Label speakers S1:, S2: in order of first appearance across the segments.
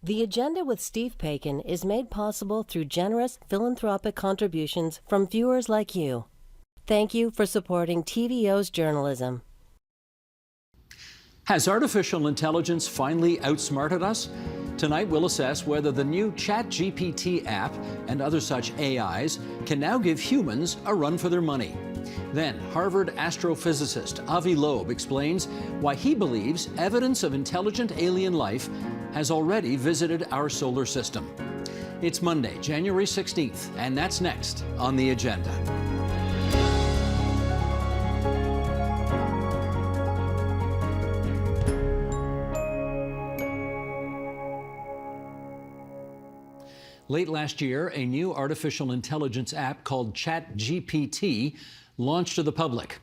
S1: The Agenda with Steve Paikin is made possible through generous philanthropic contributions from viewers like you. Thank you for supporting TVO's journalism.
S2: Has artificial intelligence finally outsmarted us? Tonight we'll assess whether the new Chat GPT app and other such AIs can now give humans a run for their money. Then Harvard astrophysicist Avi Loeb explains why he believes evidence of intelligent alien life has already visited our solar system. It's Monday, January 16th, and that's next on The Agenda. Late last year, a new artificial intelligence app called Chat GPT launched to the public.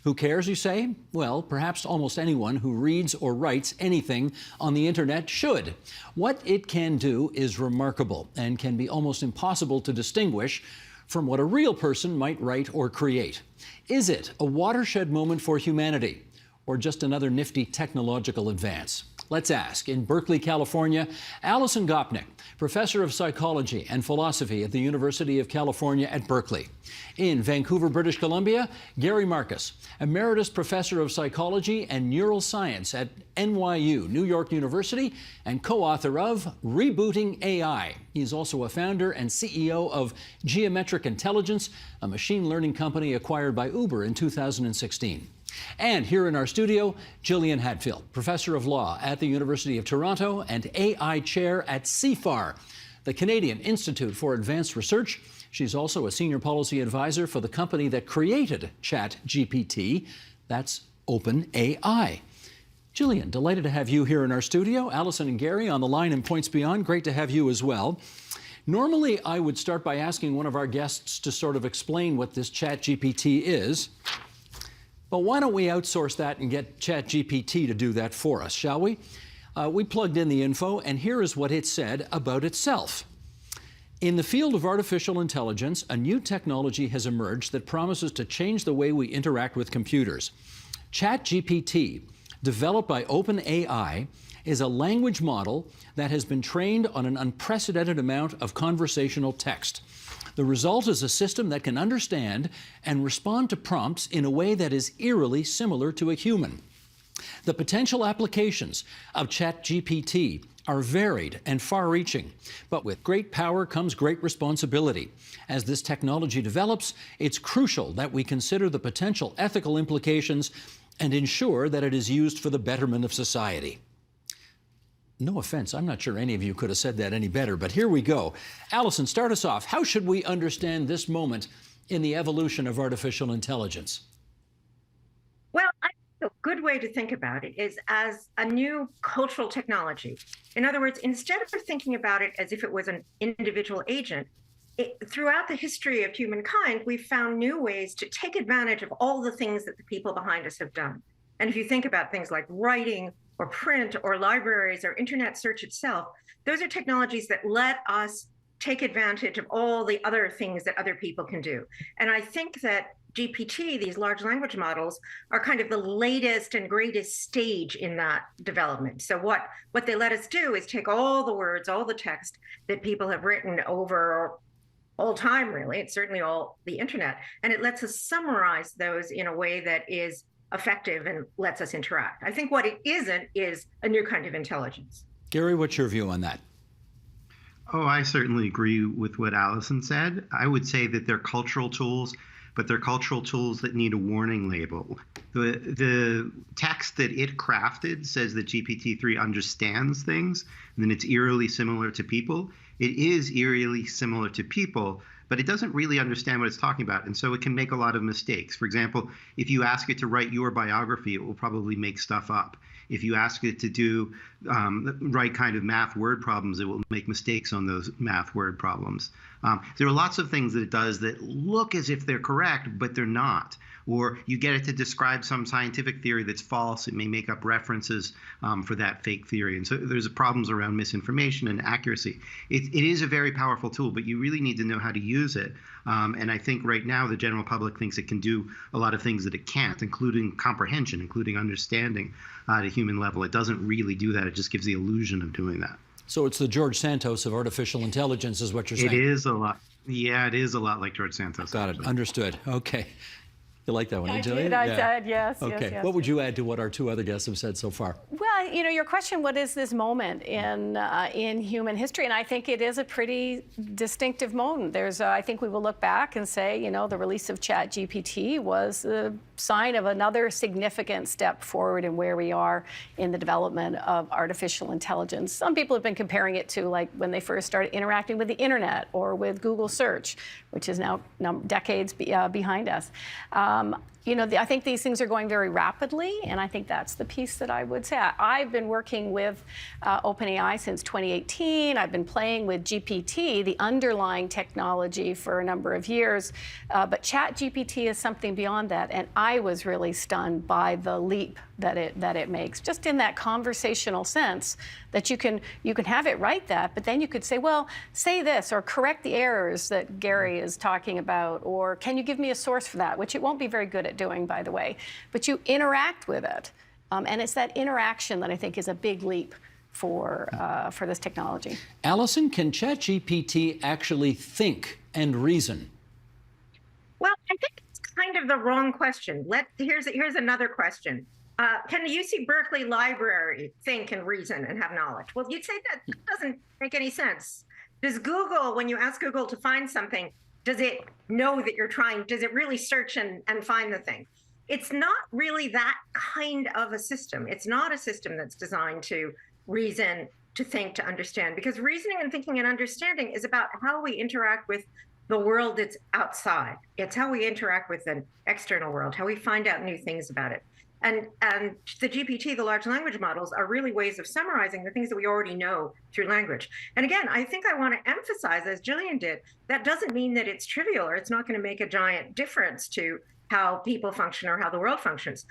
S2: Who cares, you say? Well, perhaps almost anyone who reads or writes anything on the internet should. What it can do is remarkable and can be almost impossible to distinguish from what a real person might write or create. Is it a watershed moment for humanity or just another nifty technological advance? Let's ask. In Berkeley, California, Alison Gopnik, professor of psychology and philosophy at the University of California at Berkeley. In Vancouver, British Columbia, Gary Marcus, emeritus professor of psychology and neural science at NYU, New York University, and co-author of Rebooting AI. He's also a founder and CEO of Geometric Intelligence, a machine learning company acquired by Uber in 2016. And here in our studio, Gillian Hadfield, professor of law at the University of Toronto and AI chair at CFAR, the Canadian Institute for Advanced Research. She's also a senior policy advisor for the company that created Chat GPT. That's OpenAI. Gillian, delighted to have you here in our studio. Alison and Gary on the line in Points Beyond. Great to have you as well. Normally, I would start by asking one of our guests to sort of explain what this Chat GPT is. But why don't we outsource that and get ChatGPT to do that for us, shall we? We plugged in the info, and here is what it said about itself. In the field of artificial intelligence, a new technology has emerged that promises to change the way we interact with computers. ChatGPT, developed by OpenAI, is a language model that has been trained on an unprecedented amount of conversational text. The result is a system that can understand and respond to prompts in a way that is eerily similar to a human. The potential applications of ChatGPT are varied and far-reaching, but with great power comes great responsibility. As this technology develops, it's crucial that we consider the potential ethical implications and ensure that it is used for the betterment of society. No offense, I'm not sure any of you could have said that any better, but here we go. Alison, start us off. How should we understand this moment in the evolution of artificial intelligence?
S3: Well, I think a good way to think about it is as a new cultural technology. In other words, instead of thinking about it as if it was an individual agent, throughout the history of humankind, we've found new ways to take advantage of all the things that the people behind us have done. And if you think about things like writing, or print, or libraries, or internet search itself, those are technologies that let us take advantage of all the other things that other people can do. And I think that GPT, these large language models, are kind of the latest and greatest stage in that development. So what they let us do is take all the words, all the text that people have written over all time, really. It's certainly all the internet. And it lets us summarize those in a way that is effective and lets us interact. I think what it isn't is a new kind of intelligence.
S2: Gary, what's your view on that?
S4: Oh, I certainly agree with what Alison said. I would say that they're cultural tools, but they're cultural tools that need a warning label. The text that it crafted says that GPT-3 understands things, and then it's eerily similar to people. It is eerily similar to people, but it doesn't really understand what it's talking about, and so it can make a lot of mistakes. For example, if you ask it to write your biography, it will probably make stuff up. If you ask it to do the right kind of math word problems, it will make mistakes on those math word problems. There are lots of things that it does that look as if they're correct, but they're not. Or you get it to describe some scientific theory that's false. It may make up references for that fake theory. And so there's problems around misinformation and accuracy. It is a very powerful tool, but you really need to know how to use it. And I think right now the general public thinks it can do a lot of things that it can't, including comprehension, including understanding at a human level. It doesn't really do that. It just gives the illusion of doing that.
S2: So it's the George Santos of artificial intelligence is what you're saying?
S4: It is a lot. Yeah, it is a lot like George Santos.
S2: Got it. Understood. Okay. You like that one, Angela?
S5: I did, yes.
S2: Okay.
S5: Yes.
S2: What would you add to what our two other guests have said so far?
S5: Well, your question, what is this moment in human history? And I think it is a pretty distinctive moment. I think we will look back and say, the release of Chat GPT was a sign of another significant step forward in where we are in the development of artificial intelligence. Some people have been comparing it to like when they first started interacting with the internet or with Google search, which is now decades behind us. I think these things are going very rapidly, and I think that's the piece that I would say. I've been working with OpenAI since 2018. I've been playing with GPT, the underlying technology, for a number of years. But Chat GPT is something beyond that, and I was really stunned by the leap that it makes, just in that conversational sense that you can have it write that, but then you could say, well, say this, or correct the errors that Gary is talking about, or can you give me a source for that, which it won't be very good at doing, by the way, but you interact with it. And it's that interaction that I think is a big leap for this technology.
S2: Allison, can ChatGPT actually think and reason?
S3: Well, I think it's kind of the wrong question. Here's another question. Can the UC Berkeley Library think and reason and have knowledge? Well, you'd say that doesn't make any sense. Does Google, when you ask Google to find something, does it know that you're trying? Does it really search and find the thing? It's not really that kind of a system. It's not a system that's designed to reason, to think, to understand, because reasoning and thinking and understanding is about how we interact with the world that's outside. It's how we interact with an external world, how we find out new things about it. And the GPT, the large language models, are really ways of summarizing the things that we already know through language. And again, I think I want to emphasize, as Jillian did, that doesn't mean that it's trivial or it's not going to make a giant difference to how people function or how the world functions.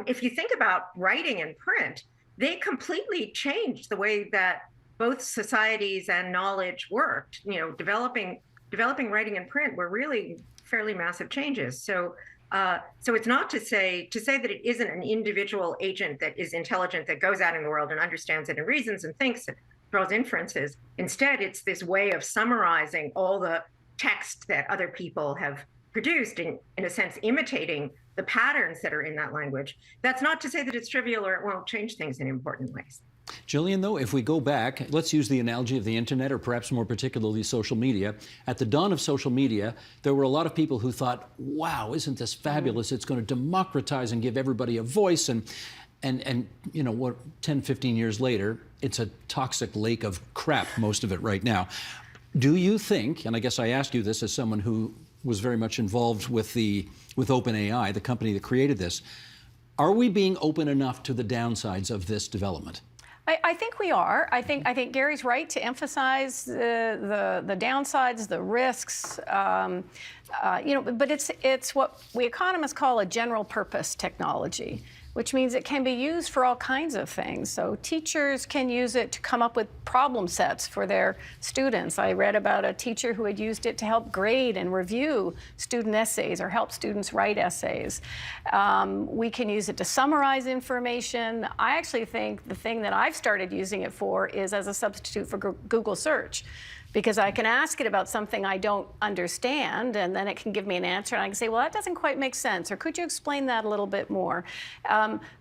S3: If you think about writing and print, they completely changed the way that both societies and knowledge worked. Developing writing and print were really fairly massive changes. So it's not to say that it isn't an individual agent that is intelligent, that goes out in the world and understands it and reasons and thinks and draws inferences. Instead, it's this way of summarizing all the text that other people have produced, in a sense, imitating the patterns that are in that language. That's not to say that it's trivial or it won't change things in important ways.
S2: Jillian, though, if we go back, let's use the analogy of the internet, or perhaps more particularly social media. At the dawn of social media, there were a lot of people who thought, wow, isn't this fabulous? It's going to democratize and give everybody a voice. And 10, 15 years later, it's a toxic lake of crap, most of it right now. Do you think, and I guess I ask you this as someone who was very much involved with OpenAI, the company that created this, are we being open enough to the downsides of this development?
S5: I think we are. I think Gary's right to emphasize the downsides, the risks. But it's what we economists call a general purpose technology, which means it can be used for all kinds of things. So teachers can use it to come up with problem sets for their students. I read about a teacher who had used it to help grade and review student essays or help students write essays. We can use it to summarize information. I actually think the thing that I've started using it for is as a substitute for Google search, because I can ask it about something I don't understand, and then it can give me an answer, and I can say, well, that doesn't quite make sense, or could you explain that a little bit more?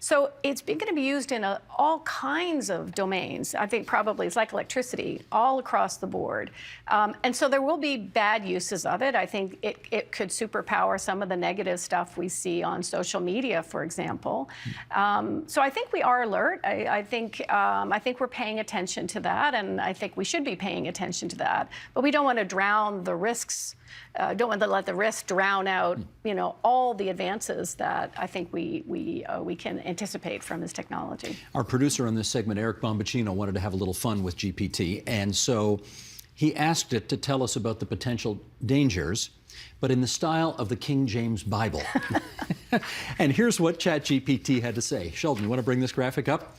S5: So it's going to be used in all kinds of domains. I think probably it's like electricity, all across the board. And so there will be bad uses of it. I think it could superpower some of the negative stuff we see on social media, for example. So I think we are alert. I think we're paying attention to that, and I think we should be paying attention to that. But we don't want to drown the risks. Don't want to let the risks drown out, all the advances that I think we can anticipate from this technology.
S2: Our producer on this segment, Eric Bombacino, wanted to have a little fun with GPT, and so He asked it to tell us about the potential dangers, but in the style of the King James Bible. And here's what ChatGPT had to say. Sheldon, you want to bring this graphic up?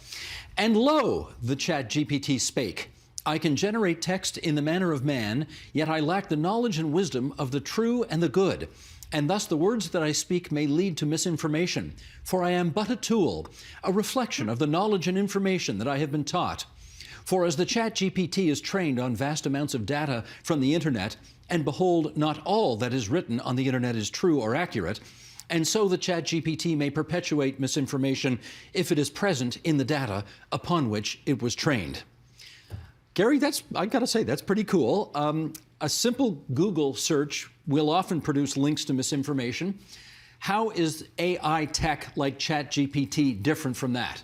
S2: And lo, the ChatGPT spake, I can generate text in the manner of man, yet I lack the knowledge and wisdom of the true and the good. And thus the words that I speak may lead to misinformation. For I am but a tool, a reflection of the knowledge and information that I have been taught. For as the ChatGPT is trained on vast amounts of data from the internet, and behold, not all that is written on the internet is true or accurate, and so the ChatGPT may perpetuate misinformation if it is present in the data upon which it was trained. Gary, I gotta say, that's pretty cool. A simple Google search will often produce links to misinformation. How is AI tech like ChatGPT different from that?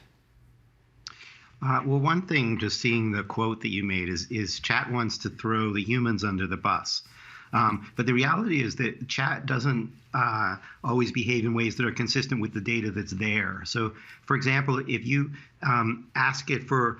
S4: Well, one thing, just seeing the quote that you made, is Chat wants to throw the humans under the bus. But the reality is that Chat doesn't always behave in ways that are consistent with the data that's there. So, for example, if you ask it for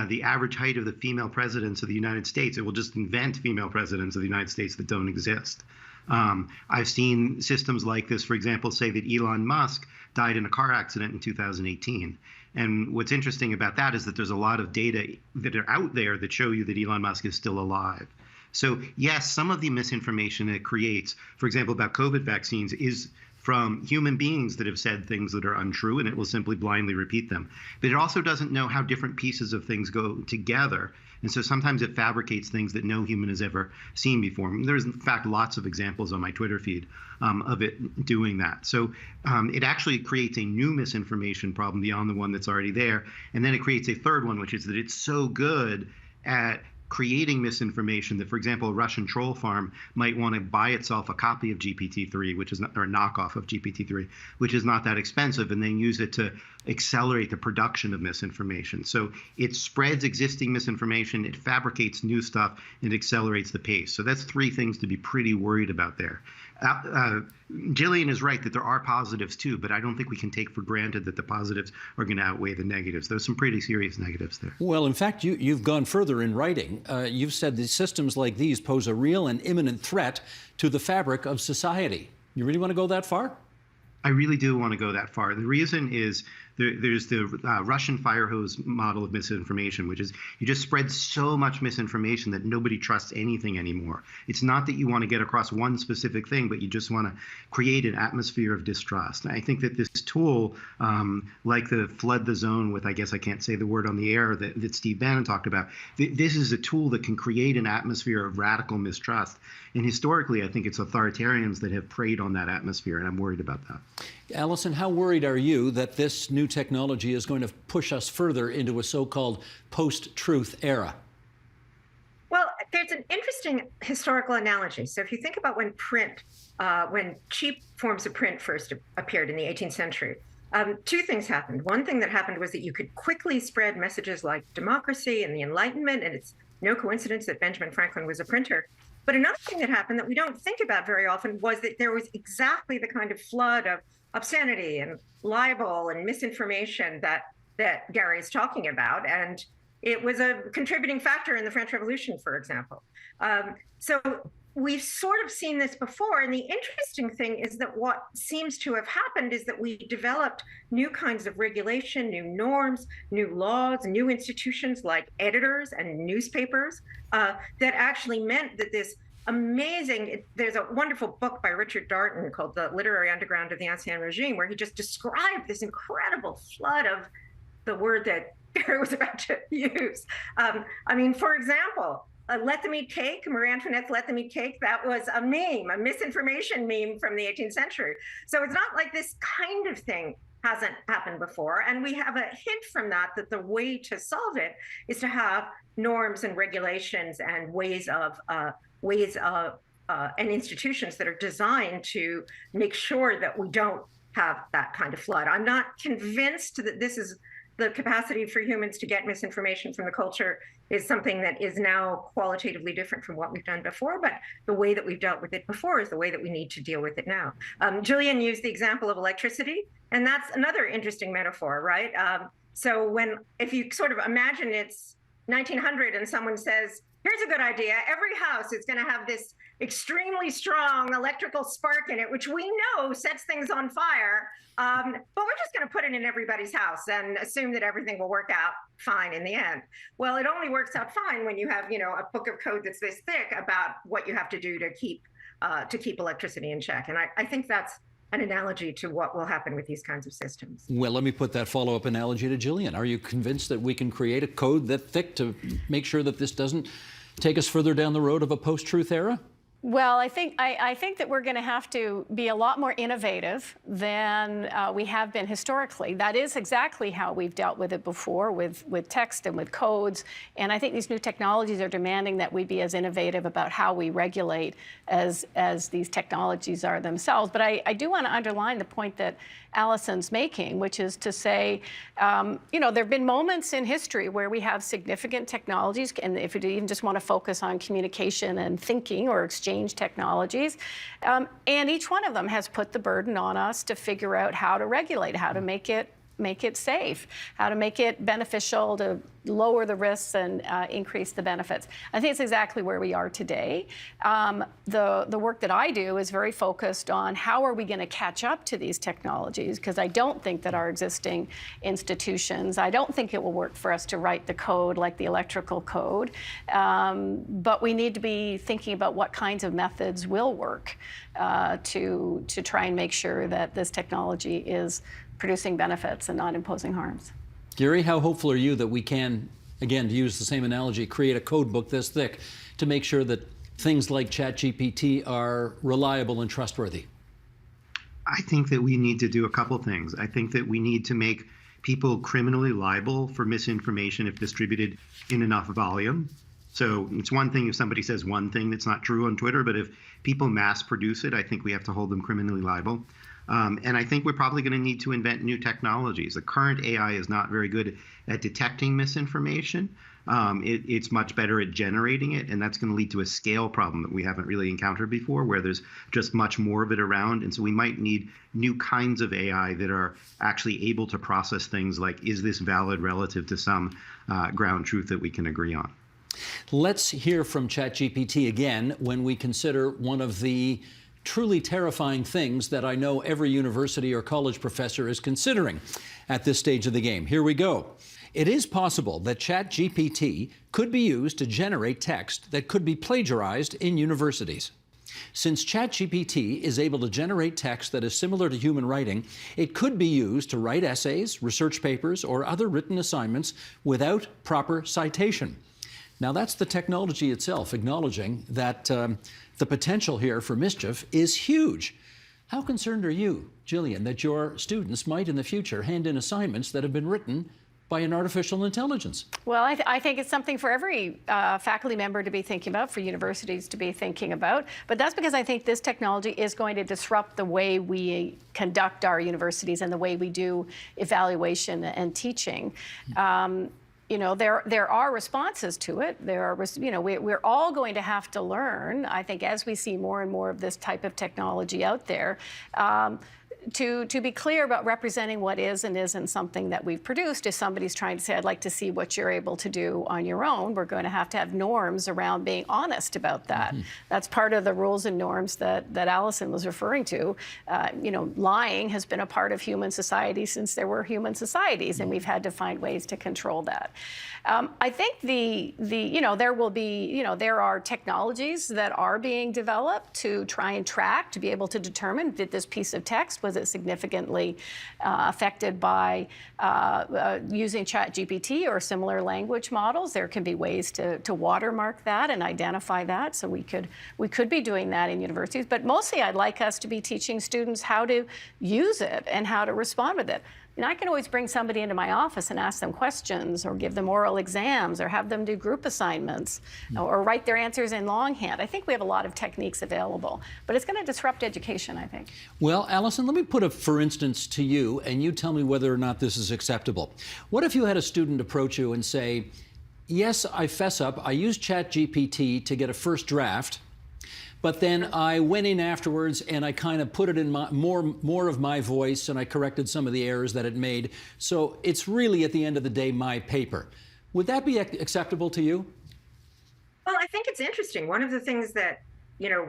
S4: the average height of the female presidents of the United States, it will just invent female presidents of the United States that don't exist. I've seen systems like this, for example, say that Elon Musk died in a car accident in 2018. And what's interesting about that is that there's a lot of data that are out there that show you that Elon Musk is still alive. So yes, some of the misinformation it creates, for example, about COVID vaccines, is from human beings that have said things that are untrue, and it will simply blindly repeat them. But it also doesn't know how different pieces of things go together. And so sometimes it fabricates things that no human has ever seen before. There's, in fact, lots of examples on my Twitter feed of it doing that. So it actually creates a new misinformation problem beyond the one that's already there. And then it creates a third one, which is that it's so good at creating misinformation that, for example, a Russian troll farm might want to buy itself a copy of GPT-3, which is not, or a knockoff of GPT-3, which is not that expensive, and then use it to accelerate the production of misinformation. So it spreads existing misinformation, it fabricates new stuff, and it accelerates the pace. So that's three things to be pretty worried about there. Jillian is right that there are positives too, but I don't think we can take for granted that the positives are going to outweigh the negatives. There's some pretty serious negatives there.
S2: Well, in fact, you've gone further in writing. You've said that systems like these pose a real and imminent threat to the fabric of society. You really want to go that far?
S4: I really do want to go that far. The reason is there's the Russian fire hose model of misinformation, which is you just spread so much misinformation that nobody trusts anything anymore. It's not that you want to get across one specific thing, but you just want to create an atmosphere of distrust. And I think that this tool, like the flood the zone with, I guess I can't say the word on the air, that Steve Bannon talked about, this is a tool that can create an atmosphere of radical mistrust. And historically, I think it's authoritarians that have preyed on that atmosphere, and I'm worried about that.
S2: Allison, how worried are you that this new technology is going to push us further into a so-called post-truth era?
S3: Well, there's an interesting historical analogy. So if you think about when cheap forms of print first appeared in the 18th century, two things happened. One thing that happened was that you could quickly spread messages like democracy and the Enlightenment, and it's no coincidence that Benjamin Franklin was a printer. But another thing that happened that we don't think about very often was that there was exactly the kind of flood of obscenity and libel and misinformation that Gary is talking about. And it was a contributing factor in the French Revolution, for example. So we've sort of seen this before. And the interesting thing is that what seems to have happened is that we developed new kinds of regulation, new norms, new laws, new institutions like editors and newspapers that actually meant that this amazing, there's a wonderful book by Richard Darton called The Literary Underground of the Ancien Regime, where he just described this incredible flood of the word that Gary was about to use. I mean, for example, Let Them Eat Cake, Marie Antoinette's Let Them Eat Cake, that was a meme, a misinformation meme from the 18th century. So it's not like this kind of thing hasn't happened before. And we have a hint from that the way to solve it is to have norms and regulations and ways of and institutions that are designed to make sure that we don't have that kind of flood. I'm not convinced that this is the capacity for humans to get misinformation from the culture is something that is now qualitatively different from what we've done before, but the way that we've dealt with it before is the way that we need to deal with it now. Jillian used the example of electricity, and that's another interesting metaphor, right? So if you sort of imagine it's 1900 and someone says, here's a good idea. Every house is going to have this extremely strong electrical spark in it, which we know sets things on fire. But we're just going to put it in everybody's house and assume that everything will work out fine in the end. Well, it only works out fine when you have, a book of code that's this thick about what you have to do to keep electricity in check. And I think that's an analogy to what will happen with these kinds of systems.
S2: Well, let me put that follow-up analogy to Jillian. Are you convinced that we can create a code that thick to make sure that this doesn't take us further down the road of a post-truth era?
S5: Well, I think that we're going to have to be a lot more innovative than we have been historically. That is exactly how we've dealt with it before, with text and with codes. And I think these new technologies are demanding that we be as innovative about how we regulate as these technologies are themselves. But I do want to underline the point that Allison's making, which is to say, there have been moments in history where we have significant technologies, and if you even just want to focus on communication and thinking or exchange technologies, and each one of them has put the burden on us to figure out how to regulate, how to make it safe, how to make it beneficial, to lower the risks and increase the benefits. I think it's exactly where we are today. The work that I do is very focused on how are we going to catch up to these technologies, because I don't think that our existing institutions, I don't think it will work for us to write the code like the electrical code, but we need to be thinking about what kinds of methods will work to try and make sure that this technology is producing benefits and not imposing harms.
S2: Gary, how hopeful are you that we can, again, to use the same analogy, create a code book this thick to make sure that things like Chat GPT are reliable and trustworthy?
S4: I think that we need to do a couple things. I think that we need to make people criminally liable for misinformation if distributed in enough volume. So it's one thing if somebody says one thing that's not true on Twitter, but if people mass produce it, I think we have to hold them criminally liable. And I think we're probably going to need to invent new technologies. The current AI is not very good at detecting misinformation. It's much better at generating it, and that's going to lead to a scale problem that we haven't really encountered before, where there's just much more of it around. And so we might need new kinds of AI that are actually able to process things like, is this valid relative to some ground truth that we can agree on?
S2: Let's hear from ChatGPT again when we consider one of the truly terrifying things that I know every university or college professor is considering at this stage of the game. Here we go. It is possible that ChatGPT could be used to generate text that could be plagiarized in universities. Since ChatGPT is able to generate text that is similar to human writing, it could be used to write essays, research papers, or other written assignments without proper citation. Now, that's the technology itself acknowledging that the potential here for mischief is huge. How concerned are you, Jillian, that your students might in the future hand in assignments that have been written by an artificial intelligence?
S5: Well, I think it's something for every faculty member to be thinking about, for universities to be thinking about. But that's because I think this technology is going to disrupt the way we conduct our universities and the way we do evaluation and teaching. There are responses to it. We're all going to have to learn, I think, as we see more and more of this type of technology out there, to be clear about representing what is and isn't something that we've produced. If somebody's trying to say, I'd like to see what you're able to do on your own, we're going to have norms around being honest about that. Mm-hmm. That's part of the rules and norms that Allison was referring to. Lying has been a part of human society since there were human societies, and we've had to find ways to control that. I think there are technologies that are being developed to try and track, to be able to determine, did this piece of text, was it significantly affected by using Chat GPT or similar language models? There can be ways to watermark that and identify that. So we could be doing that in universities. But mostly I'd like us to be teaching students how to use it and how to respond with it. And I can always bring somebody into my office and ask them questions or give them oral exams or have them do group assignments or write their answers in longhand. I think we have a lot of techniques available, but it's going to disrupt education, I think.
S2: Well, Allison, let me put a for instance to you, and you tell me whether or not this is acceptable. What if you had a student approach you and say, yes, I fess up, I used ChatGPT to get a first draft, but then I went in afterwards and I kind of put it in more of my voice, and I corrected some of the errors that it made. So it's really, at the end of the day, my paper. Would that be acceptable to you?
S3: Well, I think it's interesting. One of the things that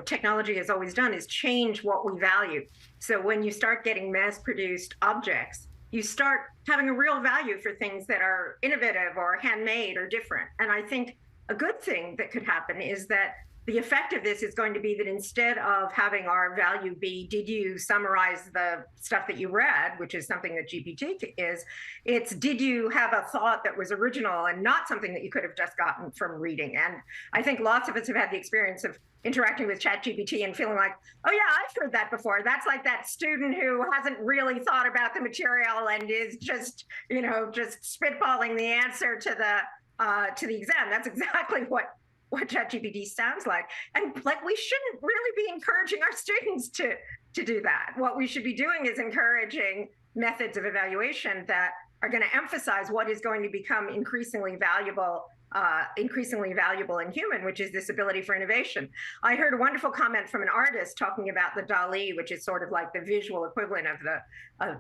S3: technology has always done is change what we value. So when you start getting mass-produced objects, you start having a real value for things that are innovative or handmade or different. And I think a good thing that could happen is that the effect of this is going to be that instead of having our value be, did you summarize the stuff that you read, which is something that GPT is, it's did you have a thought that was original and not something that you could have just gotten from reading. And I think lots of us have had the experience of interacting with Chat GPT and feeling like, oh yeah, I've heard that before. That's like that student who hasn't really thought about the material and is just, just spitballing the answer to the exam. That's exactly what ChatGPT sounds like. And we shouldn't really be encouraging our students to do that. What we should be doing is encouraging methods of evaluation that are going to emphasize what is going to become increasingly valuable and human, which is this ability for innovation. I heard a wonderful comment from an artist talking about the DALL-E, which is sort of like the visual equivalent of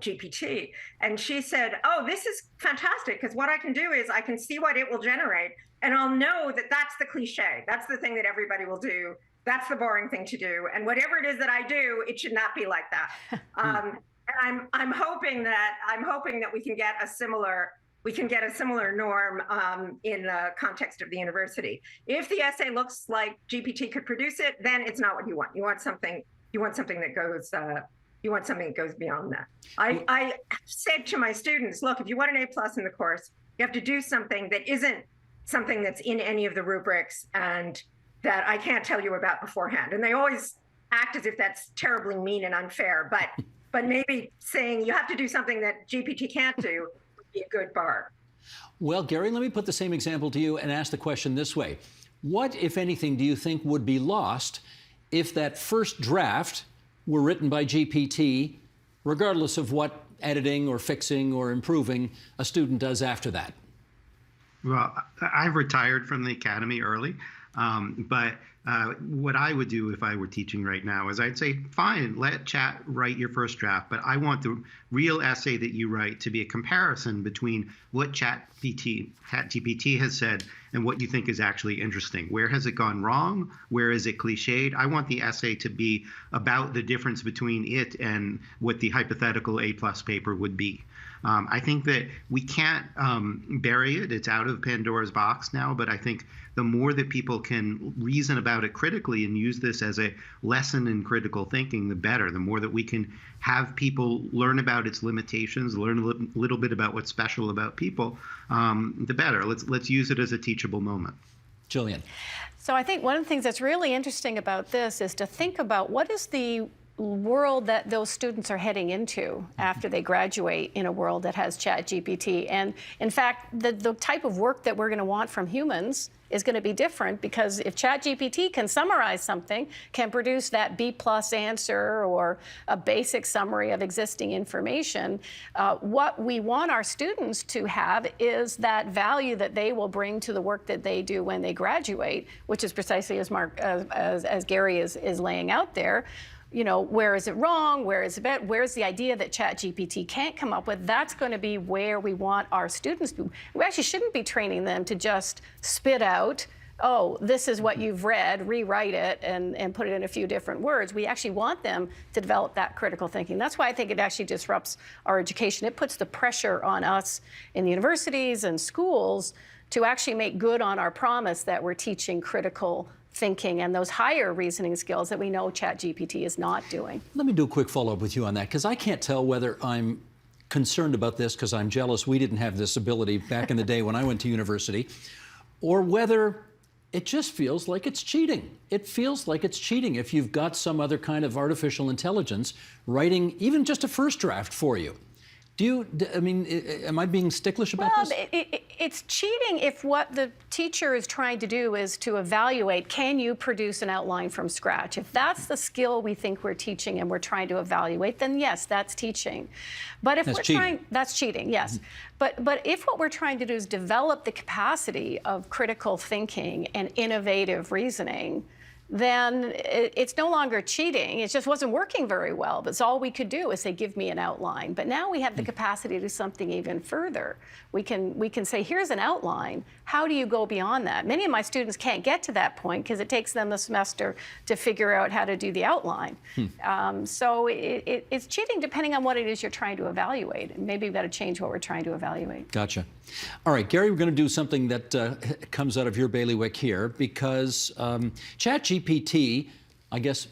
S3: GPT. And she said, oh, this is fantastic, because what I can do is I can see what it will generate, and I'll know that that's the cliche. That's the thing that everybody will do. That's the boring thing to do. And whatever it is that I do, it should not be like that. And I'm hoping that we can get a similar norm in the context of the university. If the essay looks like GPT could produce it, then it's not what you want. You want something that goes beyond that. I said to my students, look, if you want an A+ in the course, you have to do something that isn't something that's in any of the rubrics and that I can't tell you about beforehand. And they always act as if that's terribly mean and unfair, but maybe saying you have to do something that GPT can't do would be a good bar.
S2: Well, Gary, let me put the same example to you and ask the question this way. What, if anything, do you think would be lost if that first draft were written by GPT, regardless of what editing or fixing or improving a student does after that?
S4: Well, I've retired from the academy early, but what I would do if I were teaching right now is I'd say, fine, let Chat write your first draft, but I want the real essay that you write to be a comparison between what ChatGPT has said and what you think is actually interesting. Where has it gone wrong? Where is it cliched? I want the essay to be about the difference between it and what the hypothetical A+ paper would be. I think that we can't bury it. It's out of Pandora's box now, but I think the more that people can reason about it critically and use this as a lesson in critical thinking, the better. The more that we can have people learn about its limitations, learn a little bit about what's special about people, the better. Let's use it as a teachable moment.
S2: Jillian.
S5: So I think one of the things that's really interesting about this is to think about what is the world that those students are heading into after they graduate in a world that has ChatGPT. And in fact, the type of work that we're going to want from humans is going to be different, because if ChatGPT can summarize something, can produce that B+ answer or a basic summary of existing information, what we want our students to have is that value that they will bring to the work that they do when they graduate, which is precisely as Gary is laying out there. Where is it wrong? Where is it bad? Where's the idea that ChatGPT can't come up with? That's going to be where we want our students to. We actually shouldn't be training them to just spit out, oh, this is what you've read, rewrite it, and put it in a few different words. We actually want them to develop that critical thinking. That's why I think it actually disrupts our education. It puts the pressure on us in the universities and schools to actually make good on our promise that we're teaching critical thinking and those higher reasoning skills that we know ChatGPT is not doing.
S2: Let me do a quick follow-up with you on that, because I can't tell whether I'm concerned about this because I'm jealous we didn't have this ability back in the day when I went to university, or whether it just feels like it's cheating. It feels like it's cheating if you've got some other kind of artificial intelligence writing even just a first draft for you. Am I being sticklish about this?
S5: It's cheating if what the teacher is trying to do is to evaluate, can you produce an outline from scratch? If that's the skill we think we're teaching and we're trying to evaluate, then yes, that's teaching. But if that's cheating, yes. Mm-hmm. But if what we're trying to do is develop the capacity of critical thinking and innovative reasoning, then it's no longer cheating. It just wasn't working very well. That's all we could do is say, give me an outline. But now we have the capacity to do something even further. We can say, here's an outline. How do you go beyond that? Many of my students can't get to that point because it takes them a semester to figure out how to do the outline. So it's cheating depending on what it is you're trying to evaluate. And maybe we've got to change what we're trying to evaluate.
S2: Gotcha. All right, Gary, we're going to do something that comes out of your bailiwick here, because Chat GPT, I guess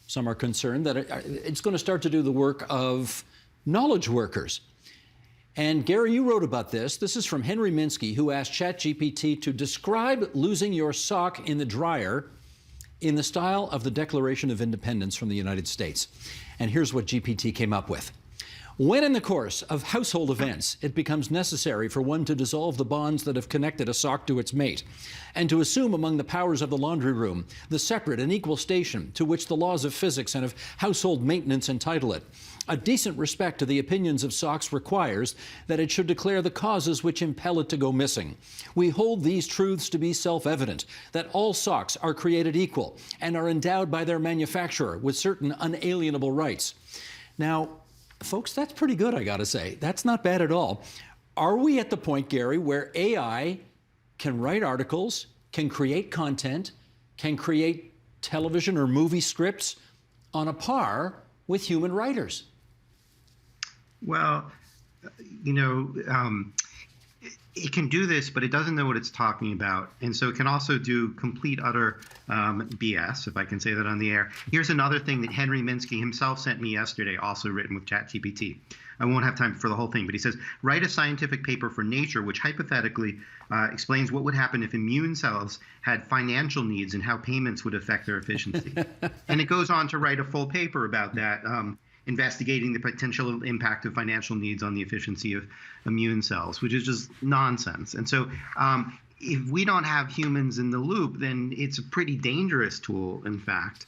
S2: some are concerned that it's going to start to do the work of knowledge workers. And Gary, you wrote about this. This is from Henry Minsky, who asked ChatGPT to describe losing your sock in the dryer in the style of the Declaration of Independence from the United States. And here's what GPT came up with. When in the course of household events, it becomes necessary for one to dissolve the bonds that have connected a sock to its mate, and to assume among the powers of the laundry room the separate and equal station to which the laws of physics and of household maintenance entitle it, a decent respect to the opinions of socks requires that it should declare the causes which impel it to go missing. We hold these truths to be self-evident, that all socks are created equal and are endowed by their manufacturer with certain unalienable rights. Now, folks, that's pretty good, I gotta say. That's not bad at all. Are we at the point, Gary, where AI can write articles, can create content, can create television or movie scripts on a par with human writers?
S4: Well, it can do this, but it doesn't know what it's talking about. And so it can also do complete, utter BS, if I can say that on the air. Here's another thing that Henry Minsky himself sent me yesterday, also written with ChatGPT. I won't have time for the whole thing, but he says, write a scientific paper for Nature, which hypothetically explains what would happen if immune cells had financial needs and how payments would affect their efficiency. And it goes on to write a full paper about that, investigating the potential impact of financial needs on the efficiency of immune cells, which is just nonsense. And so if we don't have humans in the loop, then it's a pretty dangerous tool, in fact.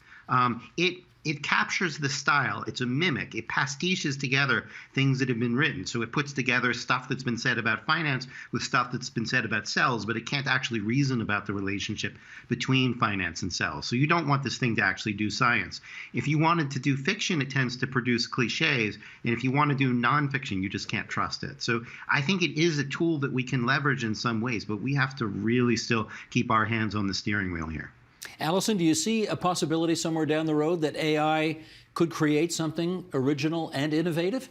S4: It captures the style. It's a mimic. It pastiches together things that have been written. So it puts together stuff that's been said about finance with stuff that's been said about cells, but it can't actually reason about the relationship between finance and cells. So you don't want this thing to actually do science. If you wanted to do fiction, it tends to produce cliches. And if you want to do nonfiction, you just can't trust it. So I think it is a tool that we can leverage in some ways, but we have to really still keep our hands on the steering wheel here.
S2: Allison, do you see a possibility somewhere down the road that AI could create something original and innovative?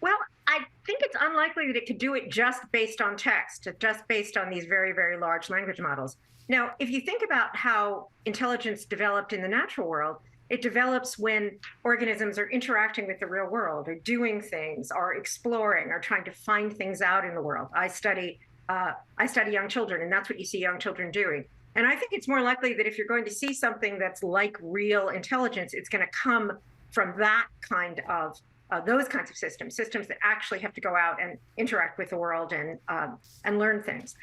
S3: Well, I think it's unlikely that it could do it just based on text, just based on these very, very large language models. Now, if you think about how intelligence developed in the natural world, it develops when organisms are interacting with the real world, or doing things, or exploring, or trying to find things out in the world. I study young children, and that's what you see young children doing. And I think it's more likely that if you're going to see something that's like real intelligence, it's going to come from that kind of, those kinds of systems that actually have to go out and interact with the world and learn things.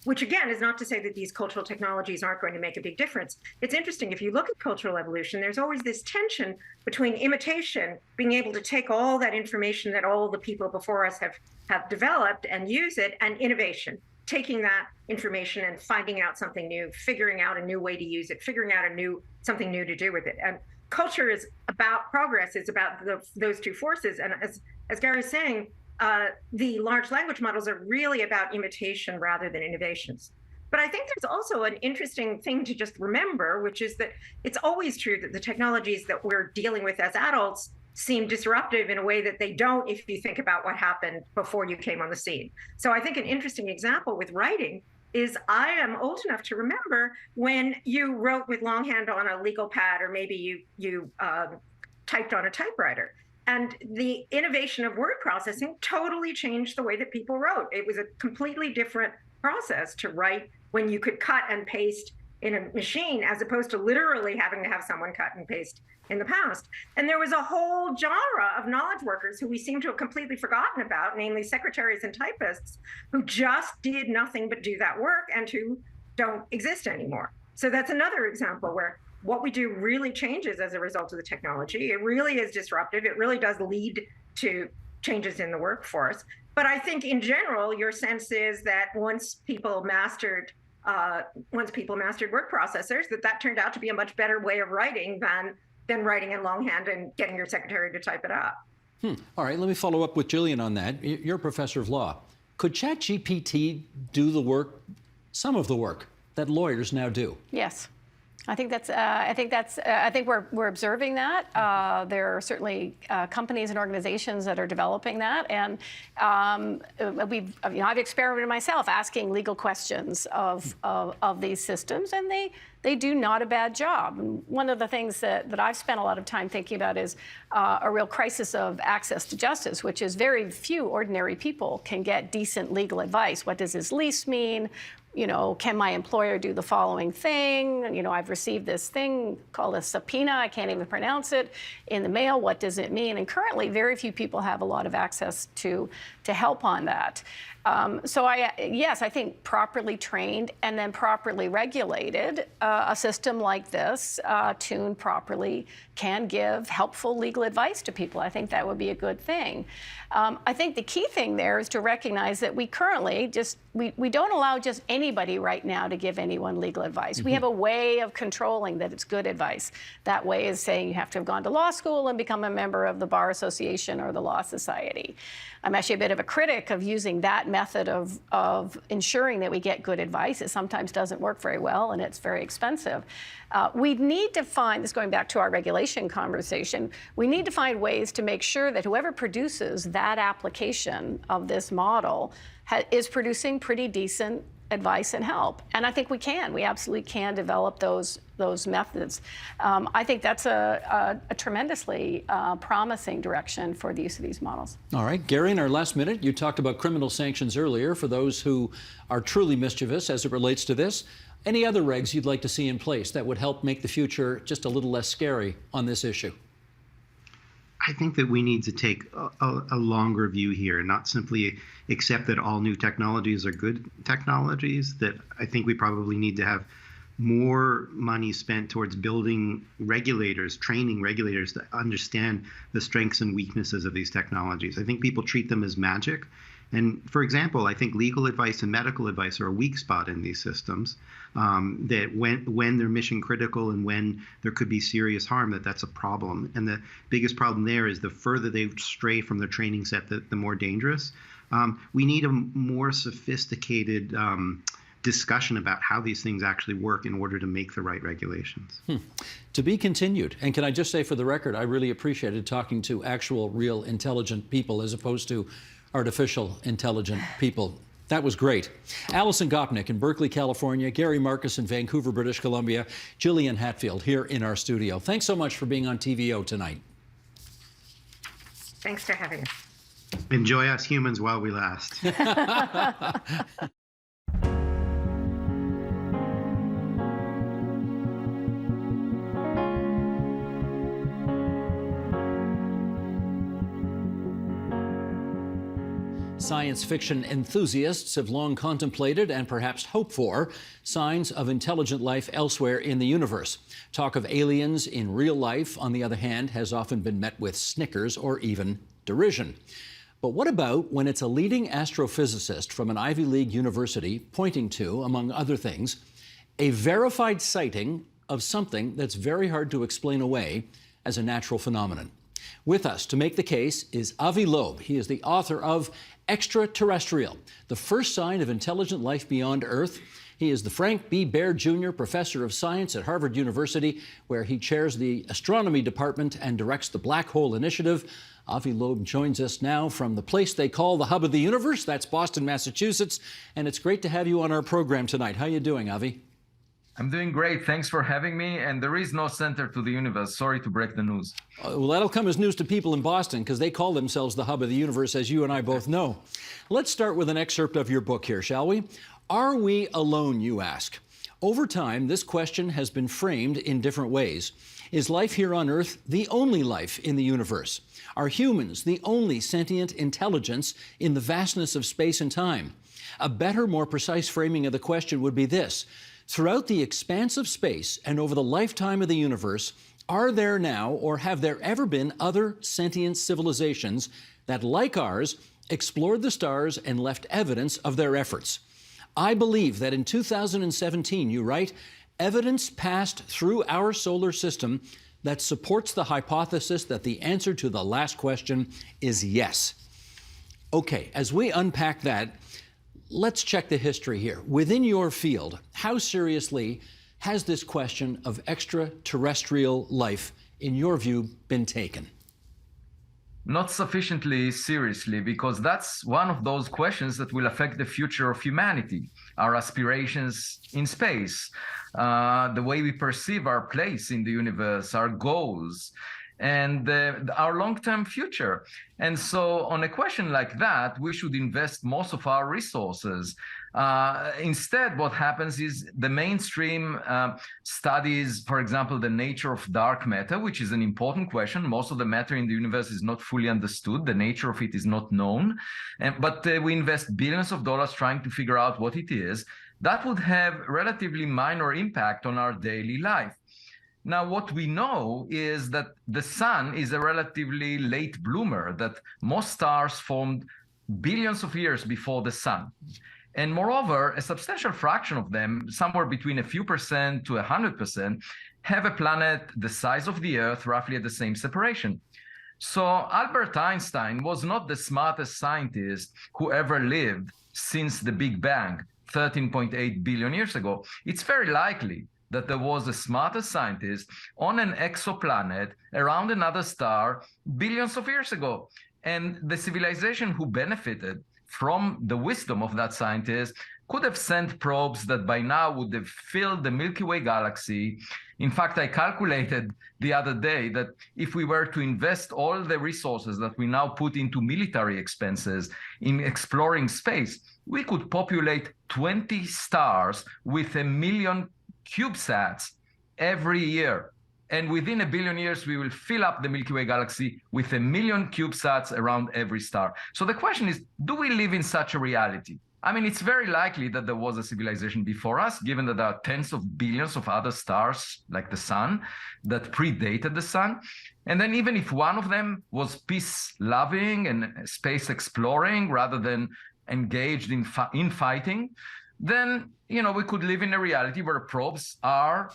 S3: Which again is not to say that these cultural technologies aren't going to make a big difference. It's interesting, if you look at cultural evolution, there's always this tension between imitation, being able to take all that information that all the people before us have developed and use it, and innovation, taking that information and finding out something new, figuring out a new way to use it, figuring out something new to do with it. And culture is about progress. It's about those two forces. And as Gary's saying, the large language models are really about imitation rather than innovations. But I think there's also an interesting thing to just remember, which is that it's always true that the technologies that we're dealing with as adults seem disruptive in a way that they don't if you think about what happened before you came on the scene. So I think an interesting example with writing is I am old enough to remember when you wrote with longhand on a legal pad, or maybe you typed on a typewriter. And the innovation of word processing totally changed the way that people wrote. It was a completely different process to write when you could cut and paste in a machine, as opposed to literally having to have someone cut and paste in the past. And there was a whole genre of knowledge workers who we seem to have completely forgotten about, namely secretaries and typists, who just did nothing but do that work and who don't exist anymore. So that's another example where what we do really changes as a result of the technology. It really is disruptive. It really does lead to changes in the workforce. But I think in general, your sense is that once people mastered once people mastered word processors, that turned out to be a much better way of writing than writing in longhand and getting your secretary to type it up.
S2: All right, let me follow up with Jillian on that. You're a professor of law. Could ChatGPT do the work, some of the work, that lawyers now do?
S5: Yes. I think we're observing that. There are certainly companies and organizations that are developing that, and I've experimented myself asking legal questions of these systems, and they do not a bad job. And one of the things that I've spent a lot of time thinking about is a real crisis of access to justice, which is very few ordinary people can get decent legal advice. What does this lease mean? Can my employer do the following thing? I've received this thing called a subpoena. I can't even pronounce it in the mail. What does it mean? And currently, very few people have a lot of access to help on that. I think properly trained and then properly regulated, a system like this, tuned properly, can give helpful legal advice to people. I think that would be a good thing. I think the key thing there is to recognize that we currently we don't allow just anybody right now to give anyone legal advice. We have a way of controlling that it's good advice. That way is saying you have to have gone to law school and become a member of the Bar Association or the Law Society. I'm actually a bit of a critic of using that method of ensuring that we get good advice. It sometimes doesn't work very well, and it's very expensive. We need to find, this going back to our regulation conversation, we need to find ways to make sure that whoever produces that application of this model is producing pretty decent advice and help. And I think we absolutely can develop those methods. I think that's a tremendously promising direction for the use of these models.
S2: All right, Gary, in our last minute, you talked about criminal sanctions earlier for those who are truly mischievous as it relates to this. Any other regs you'd like to see in place that would help make the future just a little less scary on this issue?
S4: I think that we need to take a longer view here and not simply accept that all new technologies are good technologies. That I think we probably need to have more money spent towards building regulators, training regulators to understand the strengths and weaknesses of these technologies. I think people treat them as magic. And for example, I think legal advice and medical advice are a weak spot in these systems, that when they're mission critical and when there could be serious harm, that's a problem. And the biggest problem there is the further they stray from their training set, the more dangerous. We need a more sophisticated discussion about how these things actually work in order to make the right regulations.
S2: To be continued. And can I just say for the record, I really appreciated talking to actual, real, intelligent people as opposed to artificial intelligent people. That was great. Alison Gopnik in Berkeley, California, Gary Marcus in Vancouver, British Columbia, Jillian Hatfield here in our studio. Thanks so much for being on TVO tonight.
S3: Thanks for having us.
S4: Enjoy us humans while we last.
S2: Science fiction enthusiasts have long contemplated and perhaps hoped for signs of intelligent life elsewhere in the universe. Talk of aliens in real life, on the other hand, has often been met with snickers or even derision. But what about when it's a leading astrophysicist from an Ivy League university pointing to, among other things, a verified sighting of something that's very hard to explain away as a natural phenomenon? With us to make the case is Avi Loeb. He is the author of Extraterrestrial, the first sign of intelligent life beyond Earth. He is the Frank B. Baird Jr. Professor of Science at Harvard University, where he chairs the Astronomy Department and directs the Black Hole Initiative. Avi Loeb joins us now from the place they call the hub of the universe. That's Boston, Massachusetts. And it's great to have you on our program tonight. How are you doing, Avi?
S6: I'm doing great. Thanks for having me. And there is no center to the universe. Sorry to break the news.
S2: Well, that'll come as news to people in Boston because they call themselves the hub of the universe, as you and I both know. Let's start with an excerpt of your book here, shall we? Are we alone, you ask? Over time, this question has been framed in different ways. Is life here on Earth the only life in the universe? Are humans the only sentient intelligence in the vastness of space and time? A better, more precise framing of the question would be this. Throughout the expanse of space and over the lifetime of the universe, are there now or have there ever been other sentient civilizations that, like ours, explored the stars and left evidence of their efforts? I believe that in 2017, you write, evidence passed through our solar system that supports the hypothesis that the answer to the last question is yes. Okay, as we unpack that, let's check the history here. Within your field, how seriously has this question of extraterrestrial life, in your view, been taken?
S6: Not sufficiently seriously, because that's one of those questions that will affect the future of humanity, our aspirations in space, the way we perceive our place in the universe, our goals, and our long-term future. And so on a question like that, we should invest most of our resources. Instead, what happens is the mainstream studies, for example, the nature of dark matter, which is an important question. Most of the matter in the universe is not fully understood. The nature of it is not known. But we invest billions of dollars trying to figure out what it is. That would have relatively minor impact on our daily life. Now, what we know is that the sun is a relatively late bloomer, that most stars formed billions of years before the sun. And moreover, a substantial fraction of them, somewhere between a few percent to 100%, have a planet the size of the Earth, roughly at the same separation. So Albert Einstein was not the smartest scientist who ever lived since the Big Bang, 13.8 billion years ago. It's very likely that there was a smarter scientist on an exoplanet around another star billions of years ago. And the civilization who benefited from the wisdom of that scientist could have sent probes that by now would have filled the Milky Way galaxy. In fact, I calculated the other day that if we were to invest all the resources that we now put into military expenses in exploring space, we could populate 20 stars with 1 million CubeSats every year. And within 1 billion years, we will fill up the Milky Way galaxy with 1 million CubeSats around every star. So the question is, do we live in such a reality? I mean, it's very likely that there was a civilization before us, given that there are tens of billions of other stars, like the sun, that predated the sun. And then even if one of them was peace-loving and space exploring rather than engaged in fighting, then, you know, we could live in a reality where probes are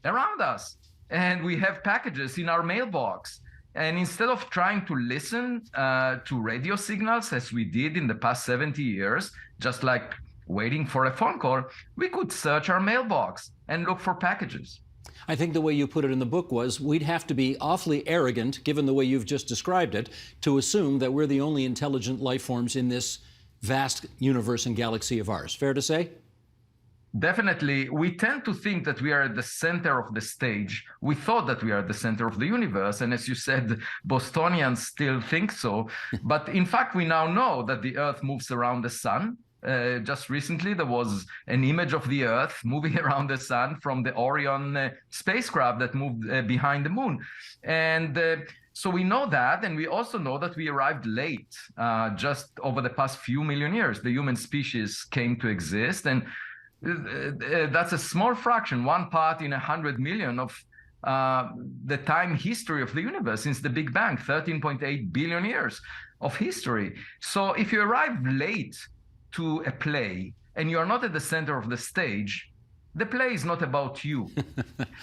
S6: around us and we have packages in our mailbox. And instead of trying to listen to radio signals, as we did in the past 70 years, just like waiting for a phone call, we could search our mailbox and look for packages.
S2: I think the way you put it in the book was we'd have to be awfully arrogant, given the way you've just described it, to assume that we're the only intelligent life forms in this vast universe and galaxy of ours. Fair to say?
S6: Definitely. We tend to think that we are at the center of the stage. We thought that we are at the center of the universe. And as you said, Bostonians still think so. But in fact, we now know that the Earth moves around the sun. Just recently, there was an image of the Earth moving around the sun from the Orion spacecraft that moved behind the moon. And so we know that, and we also know that we arrived late, just over the past few million years. The human species came to exist, and that's a small fraction, 1 part in 100 million of the time history of the universe since the Big Bang, 13.8 billion years of history. So if you arrive late to a play and you are not at the center of the stage, the play is not about you.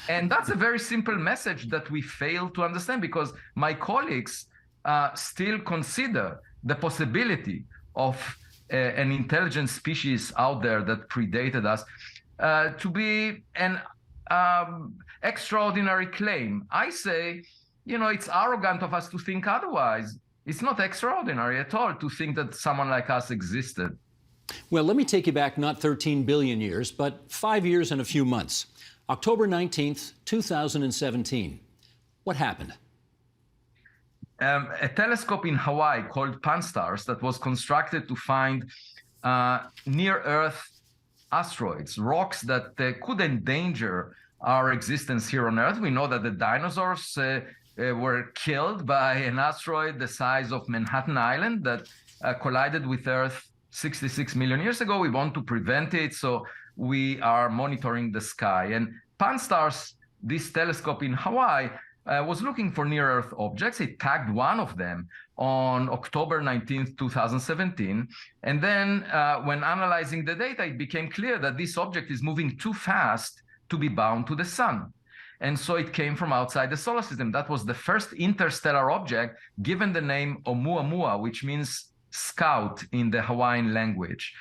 S6: And that's a very simple message that we fail to understand, because my colleagues still consider the possibility of an intelligent species out there that predated us to be an extraordinary claim. I say, you know, it's arrogant of us to think otherwise. It's not extraordinary at all to think that someone like us existed.
S2: Well, let me take you back not 13 billion years, but 5 years and a few months. October 19th, 2017. What happened?
S6: A telescope in Hawaii called Pan-STARRS that was constructed to find near-Earth asteroids, rocks that could endanger our existence here on Earth. We know that the dinosaurs were killed by an asteroid the size of Manhattan Island that collided with Earth 66 million years ago. We want to prevent it, so we are monitoring the sky. And Pan-STARRS, this telescope in Hawaii, was looking for near-Earth objects. It tagged one of them on October 19th, 2017. And then when analyzing the data, it became clear that this object is moving too fast to be bound to the sun. And so it came from outside the solar system. That was the first interstellar object given the name Oumuamua, which means scout in the Hawaiian language.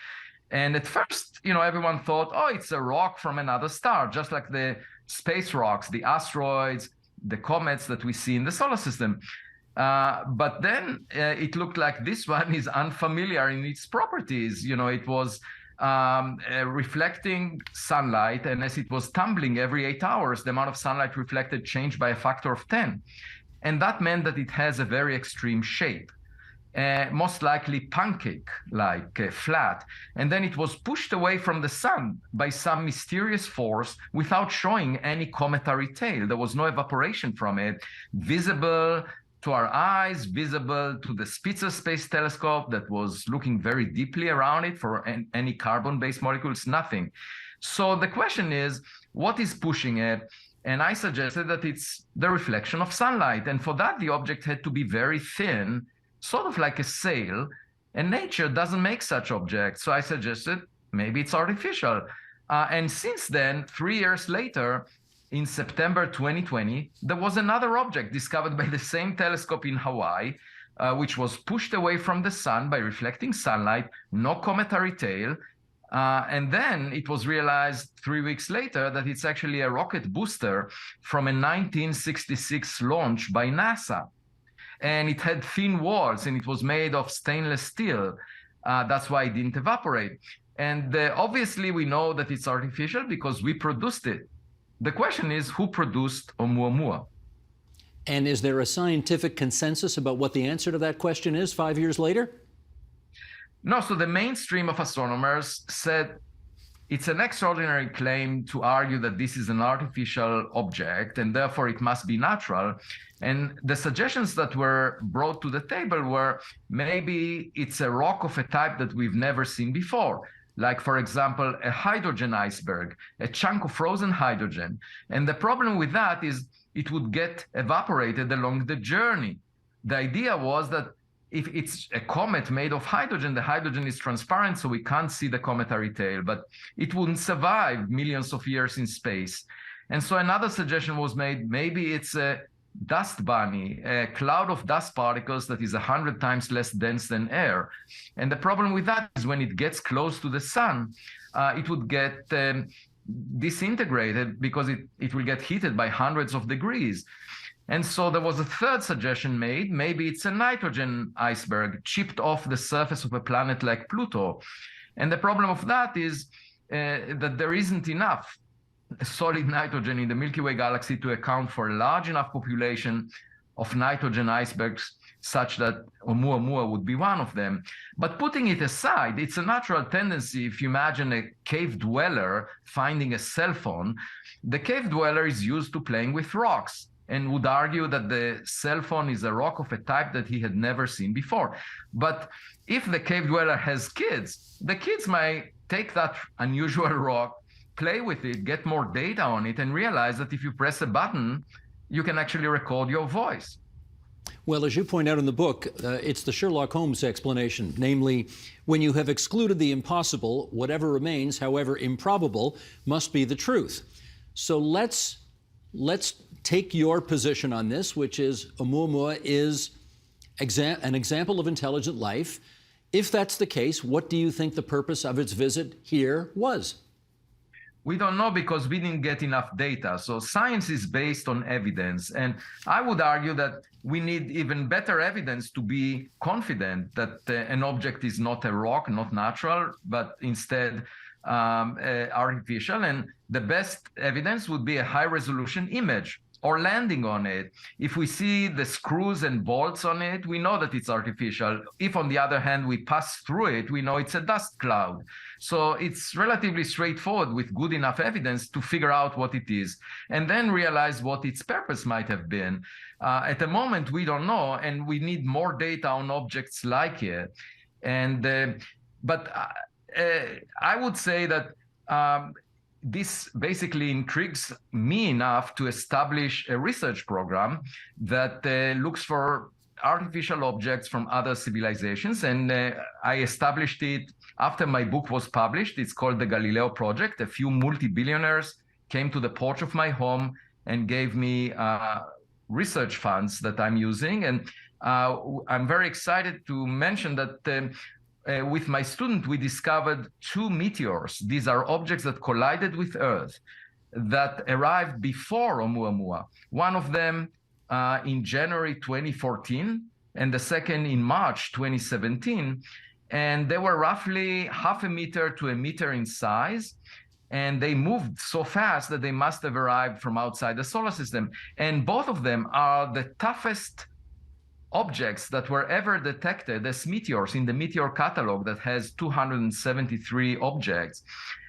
S6: And at first, everyone thought, oh, it's a rock from another star, just like the space rocks, the asteroids, the comets that we see in the solar system. But then it looked like this one is unfamiliar in its properties. It was reflecting sunlight, and as it was tumbling every 8 hours, the amount of sunlight reflected changed by a factor of 10. And that meant that it has a very extreme shape, most likely pancake-like, flat. And then it was pushed away from the sun by some mysterious force without showing any cometary tail. There was no evaporation from it, visible to our eyes, visible to the Spitzer Space Telescope that was looking very deeply around it for any carbon-based molecules, nothing. So the question is, what is pushing it? And I suggested that it's the reflection of sunlight. And for that, the object had to be very thin, sort of like a sail, and nature doesn't make such objects. So I suggested maybe it's artificial. And since then, 3 years later, in September 2020, there was another object discovered by the same telescope in Hawaii, which was pushed away from the sun by reflecting sunlight, no cometary tail. And then it was realized 3 weeks later that it's actually a rocket booster from a 1966 launch by NASA. And it had thin walls, and it was made of stainless steel. That's why it didn't evaporate. And obviously, we know that it's artificial because we produced it. The question is, who produced Oumuamua?
S2: And is there a scientific consensus about what the answer to that question is 5 years later?
S6: No, so the mainstream of astronomers said it's an extraordinary claim to argue that this is an artificial object and therefore it must be natural. And the suggestions that were brought to the table were maybe it's a rock of a type that we've never seen before. Like, for example, a hydrogen iceberg, a chunk of frozen hydrogen. And the problem with that is it would get evaporated along the journey. The idea was that if it's a comet made of hydrogen, the hydrogen is transparent, so we can't see the cometary tail, but it wouldn't survive millions of years in space. And so another suggestion was made, maybe it's a dust bunny, a cloud of dust particles that is 100 times less dense than air. And the problem with that is when it gets close to the sun, it would get disintegrated because it will get heated by hundreds of degrees. And so there was a third suggestion made, maybe it's a nitrogen iceberg chipped off the surface of a planet like Pluto. And the problem of that is that there isn't enough solid nitrogen in the Milky Way galaxy to account for a large enough population of nitrogen icebergs such that Oumuamua would be one of them. But putting it aside, it's a natural tendency. If you imagine a cave dweller finding a cell phone, the cave dweller is used to playing with rocks and would argue that the cell phone is a rock of a type that he had never seen before. But if the cave dweller has kids, the kids might take that unusual rock, play with it, get more data on it, and realize that if you press a button, you can actually record your voice.
S2: Well, as you point out in the book, it's the Sherlock Holmes explanation, namely, when you have excluded the impossible, whatever remains, however improbable, must be the truth. So let's take your position on this, which is Oumuamua is an example of intelligent life. If that's the case, what do you think the purpose of its visit here was?
S6: We don't know because we didn't get enough data. So science is based on evidence. And I would argue that we need even better evidence to be confident that an object is not a rock, not natural, but instead artificial. And the best evidence would be a high-resolution image or landing on it. If we see the screws and bolts on it, we know that it's artificial. If, on the other hand, we pass through it, we know it's a dust cloud. So it's relatively straightforward with good enough evidence to figure out what it is and then realize what its purpose might have been. At the moment, we don't know, and we need more data on objects like it. And but I would say that this basically intrigues me enough to establish a research program that looks for artificial objects from other civilizations. And I established it after my book was published. It's called the Galileo Project. A few multi-billionaires came to the porch of my home and gave me research funds that I'm using. And I'm very excited to mention that with my student, we discovered 2 meteors. These are objects that collided with Earth that arrived before Oumuamua. One of them in January 2014, and the second in March 2017. And they were roughly 0.5 meter to 1 meter in size. And they moved so fast that they must have arrived from outside the solar system. And both of them are the toughest objects that were ever detected as meteors in the meteor catalog that has 273 objects.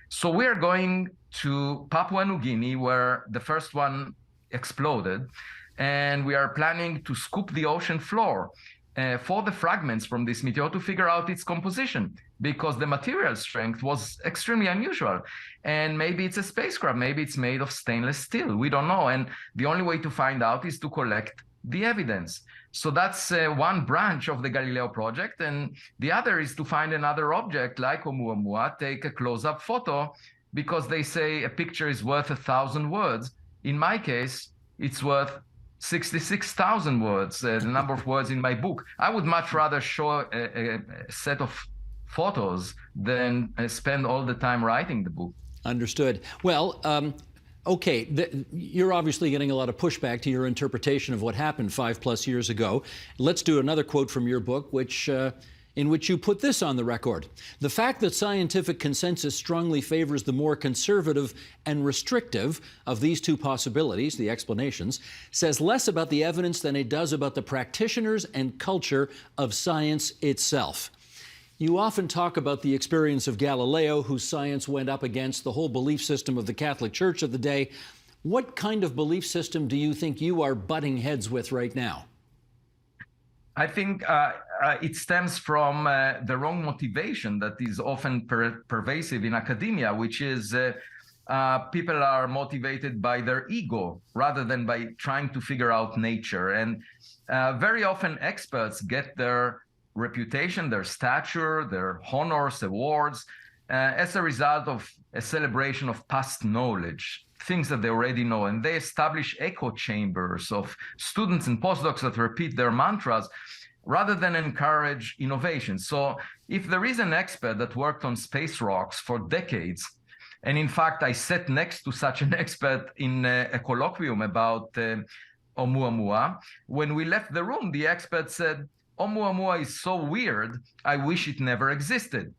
S6: So we're going to Papua New Guinea, where the first one exploded, and we are planning to scoop the ocean floor for the fragments from this meteor to figure out its composition, because the material strength was extremely unusual. And maybe it's a spacecraft, maybe it's made of stainless steel, we don't know. And the only way to find out is to collect the evidence. So that's one branch of the Galileo project. And the other is to find another object like Oumuamua, take a close-up photo, because they say a picture is worth 1,000 words. In my case, it's worth 66,000 words, the number of words in my book. I would much rather show a set of photos than spend all the time writing the book.
S2: Understood. Well, okay, you're obviously getting a lot of pushback to your interpretation of what happened 5+ years ago. Let's do another quote from your book, in which you put this on the record. The fact that scientific consensus strongly favors the more conservative and restrictive of these 2 possibilities, the explanations, says less about the evidence than it does about the practitioners and culture of science itself. You often talk about the experience of Galileo, whose science went up against the whole belief system of the Catholic Church of the day. What kind of belief system do you think you are butting heads with right now?
S6: I think it stems from the wrong motivation that is often pervasive in academia, which is people are motivated by their ego rather than by trying to figure out nature. And very often experts get their reputation, their stature, their honors, awards, as a result of a celebration of past knowledge, things that they already know. And they establish echo chambers of students and postdocs that repeat their mantras rather than encourage innovation. So if there is an expert that worked on space rocks for decades, and in fact, I sat next to such an expert in a colloquium about Oumuamua, when we left the room, the expert said, Oumuamua is so weird, I wish it never existed.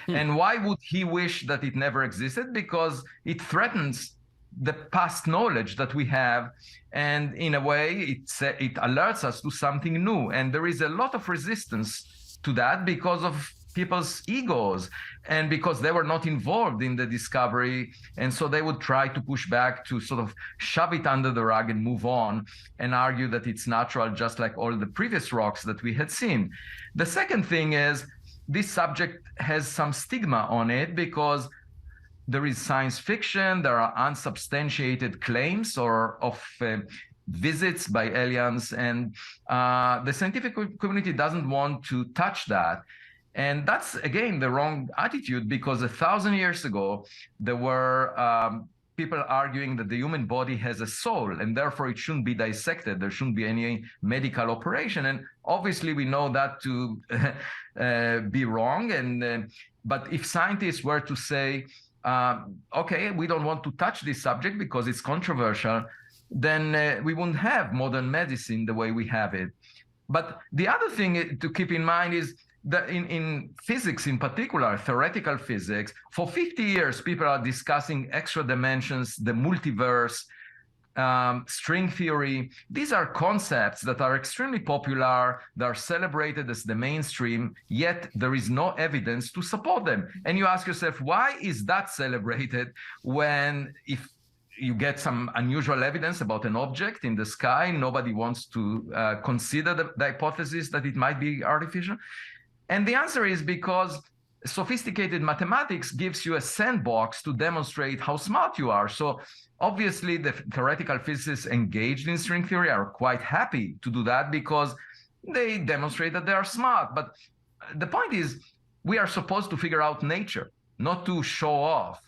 S6: And why would he wish that it never existed? Because it threatens the past knowledge that we have, and in a way it alerts us to something new. And there is a lot of resistance to that because of people's egos and because they were not involved in the discovery, and so they would try to push back to sort of shove it under the rug and move on and argue that it's natural, just like all the previous rocks that we had seen. The second thing is this subject has some stigma on it because there is science fiction, there are unsubstantiated claims of visits by aliens, and the scientific community doesn't want to touch that. And that's, again, the wrong attitude, because 1,000 years ago, there were people arguing that the human body has a soul, and therefore it shouldn't be dissected. There shouldn't be any medical operation. And obviously, we know that to be wrong. And but if scientists were to say, okay, we don't want to touch this subject because it's controversial, then we wouldn't have modern medicine the way we have it. But the other thing to keep in mind is that in physics, in particular, theoretical physics, for 50 years, people are discussing extra dimensions, the multiverse, string theory. These are concepts that are extremely popular, that are celebrated as the mainstream, yet there is no evidence to support them. And you ask yourself, why is that celebrated when, if you get some unusual evidence about an object in the sky, nobody wants to consider the hypothesis that it might be artificial? And the answer is because sophisticated mathematics gives you a sandbox to demonstrate how smart you are. So obviously the theoretical physicists engaged in string theory are quite happy to do that because they demonstrate that they are smart. But the point is, we are supposed to figure out nature, not to show off.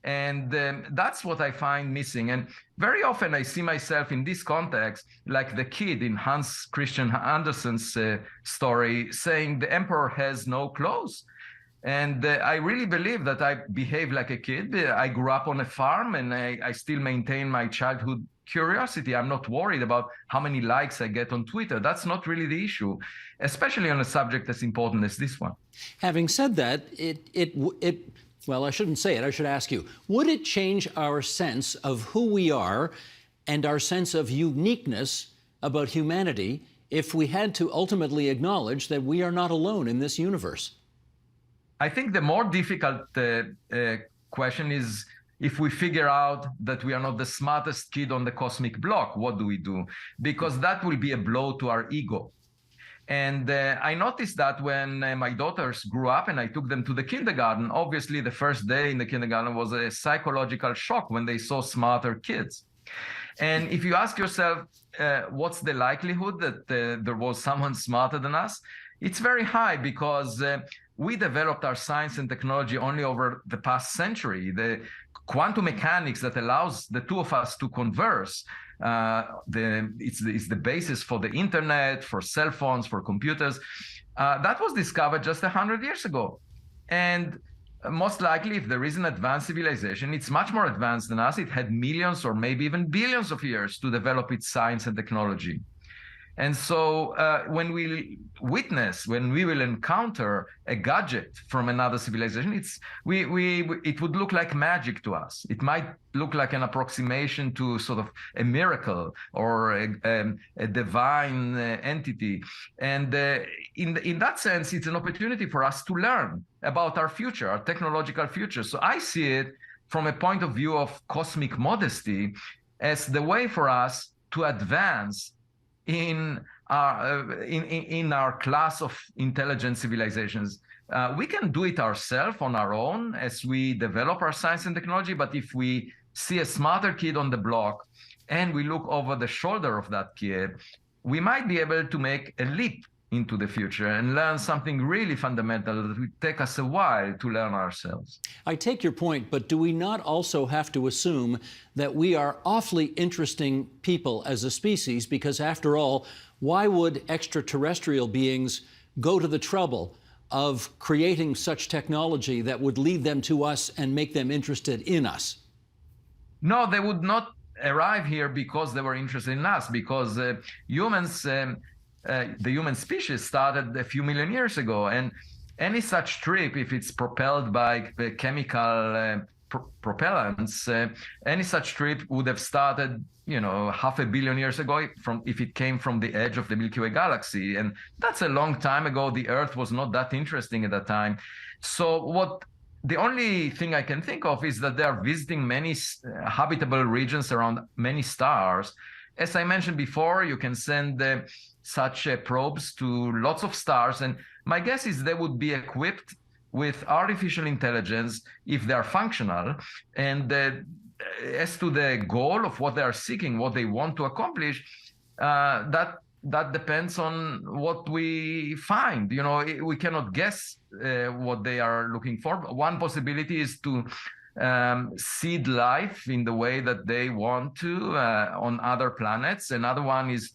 S6: And that's what I find missing. And very often I see myself in this context, like the kid in Hans Christian Andersen's story, saying the emperor has no clothes. And I really believe that I behave like a kid. I grew up on a farm and I still maintain my childhood curiosity. I'm not worried about how many likes I get on Twitter. That's not really the issue, especially on a subject as important as this one.
S2: Having said that, well, I shouldn't say it. I should ask you, would it change our sense of who we are and our sense of uniqueness about humanity if we had to ultimately acknowledge that we are not alone in this universe?
S6: I think the more difficult question is, if we figure out that we are not the smartest kid on the cosmic block, what do we do? Because that will be a blow to our ego. And I noticed that when my daughters grew up and I took them to the kindergarten, obviously the first day in the kindergarten was a psychological shock when they saw smarter kids. And if you ask yourself, what's the likelihood that there was someone smarter than us? It's very high because we developed our science and technology only over the past century. The quantum mechanics that allows the two of us to converse, it's the basis for the internet, for cell phones, for computers. That was discovered just 100 years ago. And most likely, if there is an advanced civilization, it's much more advanced than us. It had millions or maybe even billions of years to develop its science and technology. And so when we will encounter a gadget from another civilization, it would look like magic to us. It might look like an approximation to sort of a miracle or a divine entity. And in that sense, it's an opportunity for us to learn about our future, our technological future. So I see it from a point of view of cosmic modesty as the way for us to advance in our class of intelligent civilizations. We can do it ourselves on our own as we develop our science and technology, but if we see a smarter kid on the block and we look over the shoulder of that kid, we might be able to make a leap into the future and learn something really fundamental that would take us a while to learn ourselves.
S2: I take your point, but do we not also have to assume that we are awfully interesting people as a species? Because after all, why would extraterrestrial beings go to the trouble of creating such technology that would lead them to us and make them interested in us?
S6: No, they would not arrive here because they were interested in us, because humans, the human species started a few million years ago, and any such trip, if it's propelled by chemical propellants, any such trip would have started, 500 million years ago if it came from the edge of the Milky Way galaxy, and that's a long time ago. The Earth was not that interesting at that time. So the only thing I can think of is that they are visiting many habitable regions around many stars. As I mentioned before, you can send such probes to lots of stars, and my guess is they would be equipped with artificial intelligence if they are functional. And as to the goal of what they are seeking, what they want to accomplish, that depends on what we find. We cannot guess what they are looking for. One possibility is to seed life in the way that they want to on other planets. Another one is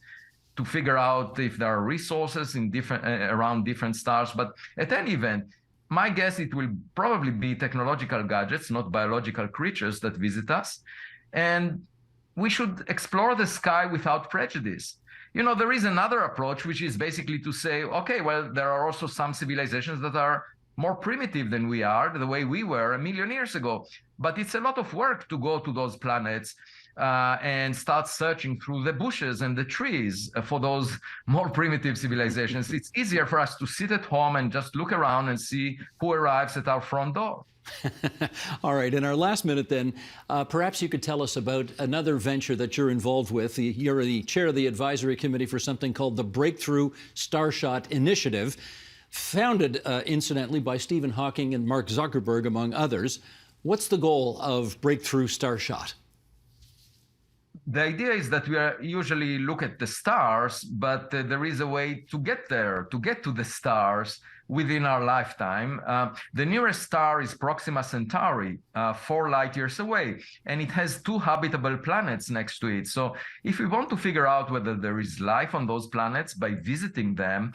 S6: to figure out if there are resources in around different stars. But at any event, my guess, it will probably be technological gadgets, not biological creatures that visit us. And we should explore the sky without prejudice. There is another approach, which is basically to say, okay, well, there are also some civilizations that are more primitive than we are, the way we were 1 million years ago. But it's a lot of work to go to those planets and start searching through the bushes and the trees for those more primitive civilizations. It's easier for us to sit at home and just look around and see who arrives at our front door.
S2: All right, in our last minute then, perhaps you could tell us about another venture that you're involved with. You're the chair of the advisory committee for something called the Breakthrough Starshot Initiative. founded, incidentally, by Stephen Hawking and Mark Zuckerberg, among others. What's the goal of Breakthrough Starshot?
S6: The idea is that we usually look at the stars, but there is a way to get there, to get to the stars within our lifetime. The nearest star is Proxima Centauri, 4 light years away, and it has 2 habitable planets next to it. So if we want to figure out whether there is life on those planets by visiting them,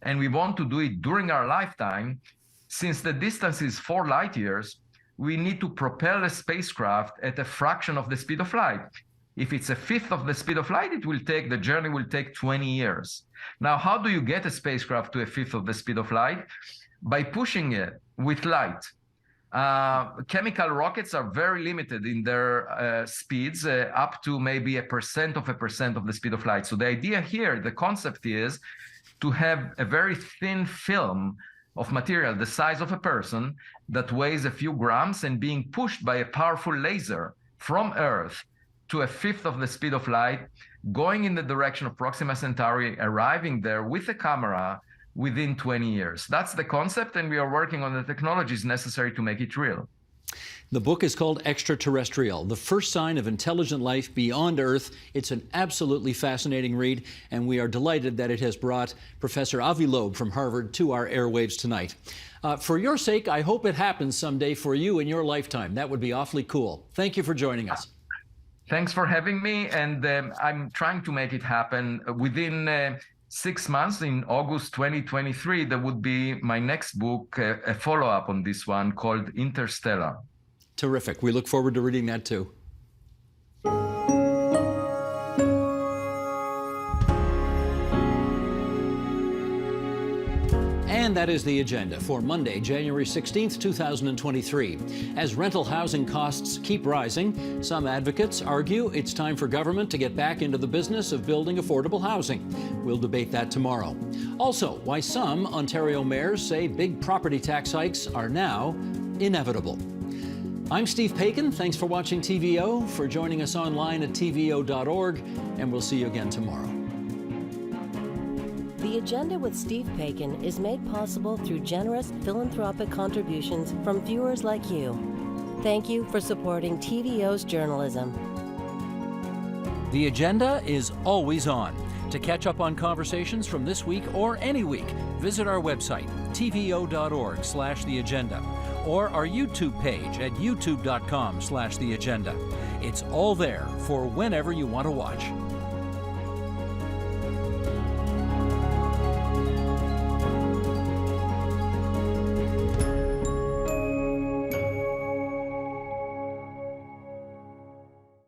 S6: and we want to do it during our lifetime, since the distance is 4 light years, we need to propel a spacecraft at a fraction of the speed of light. If it's a fifth of the speed of light, the journey will take 20 years. Now, how do you get a spacecraft to a fifth of the speed of light? By pushing it with light. Chemical rockets are very limited in their speeds, up to maybe 1% of the speed of light. So the idea here, the concept is to have a very thin film of material the size of a person that weighs a few grams and being pushed by a powerful laser from Earth to a fifth of the speed of light, going in the direction of Proxima Centauri, arriving there with a camera within 20 years. That's the concept, and we are working on the technologies necessary to make it real.
S2: The book is called Extraterrestrial, the first sign of intelligent life beyond Earth. It's an absolutely fascinating read, and we are delighted that it has brought Professor Avi Loeb from Harvard to our airwaves tonight. For your sake, I hope it happens someday for you in your lifetime. That would be awfully cool. Thank you for joining us.
S6: Thanks for having me, and I'm trying to make it happen within 6 months. In August 2023, there would be my next book, a follow-up on this one called Interstellar.
S2: Terrific. We look forward to reading that too. And that is the agenda for Monday, January 16th, 2023. As rental housing costs keep rising, some advocates argue it's time for government to get back into the business of building affordable housing. We'll debate that tomorrow. Also, why some Ontario mayors say big property tax hikes are now inevitable. I'm Steve Paikin. Thanks for watching TVO, for joining us online at TVO.org, and we'll see you again tomorrow.
S1: The Agenda with Steve Paikin is made possible through generous philanthropic contributions from viewers like you. Thank you for supporting TVO's journalism.
S2: The Agenda is always on. To catch up on conversations from this week or any week, visit our website, tvo.org/theagenda, or our YouTube page at youtube.com/theagenda. It's all there for whenever you want to watch.